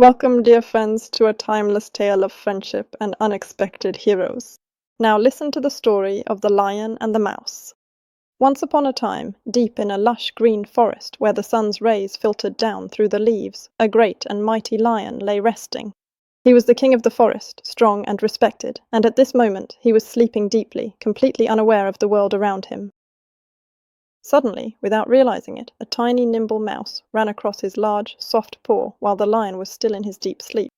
Welcome, dear friends, to a timeless tale of friendship and unexpected heroes. Now listen to the story of the Lion and the Mouse. Once upon a time, deep in a lush green forest where the sun's rays filtered down through the leaves, a great and mighty lion lay resting. He was the king of the forest, strong and respected, and at this moment he was sleeping deeply, completely unaware of the world around him. Suddenly, without realizing it, a tiny nimble mouse ran across his large, soft paw while the lion was still in his deep sleep.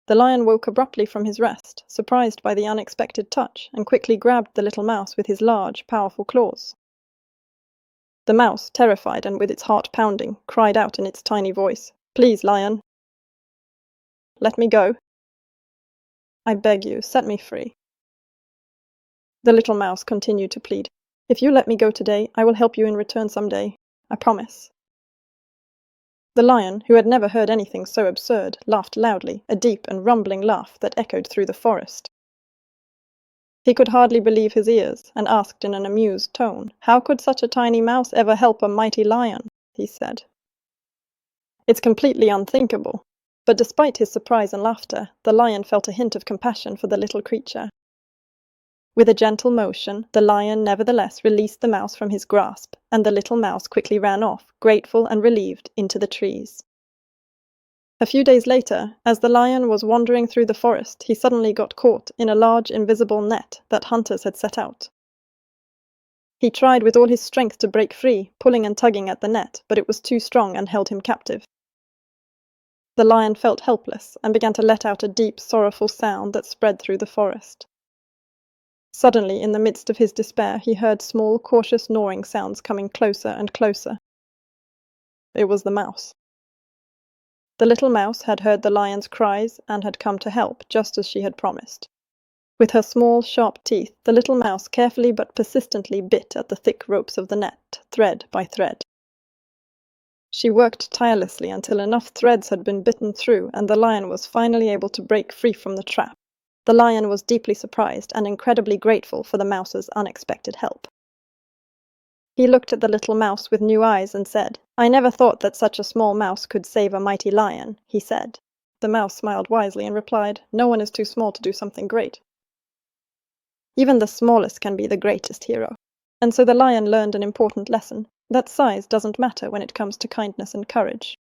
The lion woke abruptly from his rest, surprised by the unexpected touch, and quickly grabbed the little mouse with his large, powerful claws. The mouse, terrified and with its heart pounding, cried out in its tiny voice, "Please, lion, let me go. I beg you, set me free." The little mouse continued to plead, "If you let me go today, I will help you in return someday. I promise." The lion, who had never heard anything so absurd, laughed loudly, a deep and rumbling laugh that echoed through the forest. He could hardly believe his ears, and asked in an amused tone, "How could such a tiny mouse ever help a mighty lion?" he said. "It's completely unthinkable." But despite his surprise and laughter, the lion felt a hint of compassion for the little creature. With a gentle motion, the lion nevertheless released the mouse from his grasp, and the little mouse quickly ran off, grateful and relieved, into the trees. A few days later, as the lion was wandering through the forest, he suddenly got caught in a large invisible net that hunters had set out. He tried with all his strength to break free, pulling and tugging at the net, but it was too strong and held him captive. The lion felt helpless and began to let out a deep, sorrowful sound that spread through the forest. Suddenly, in the midst of his despair, he heard small, cautious gnawing sounds coming closer and closer. It was the mouse. The little mouse had heard the lion's cries and had come to help, just as she had promised. With her small, sharp teeth, the little mouse carefully but persistently bit at the thick ropes of the net, thread by thread. She worked tirelessly until enough threads had been bitten through, and the lion was finally able to break free from the trap. The lion was deeply surprised and incredibly grateful for the mouse's unexpected help. He looked at the little mouse with new eyes and said, "I never thought that such a small mouse could save a mighty lion," he said. The mouse smiled wisely and replied, "No one is too small to do something great. Even the smallest can be the greatest hero." And so the lion learned an important lesson, that size doesn't matter when it comes to kindness and courage.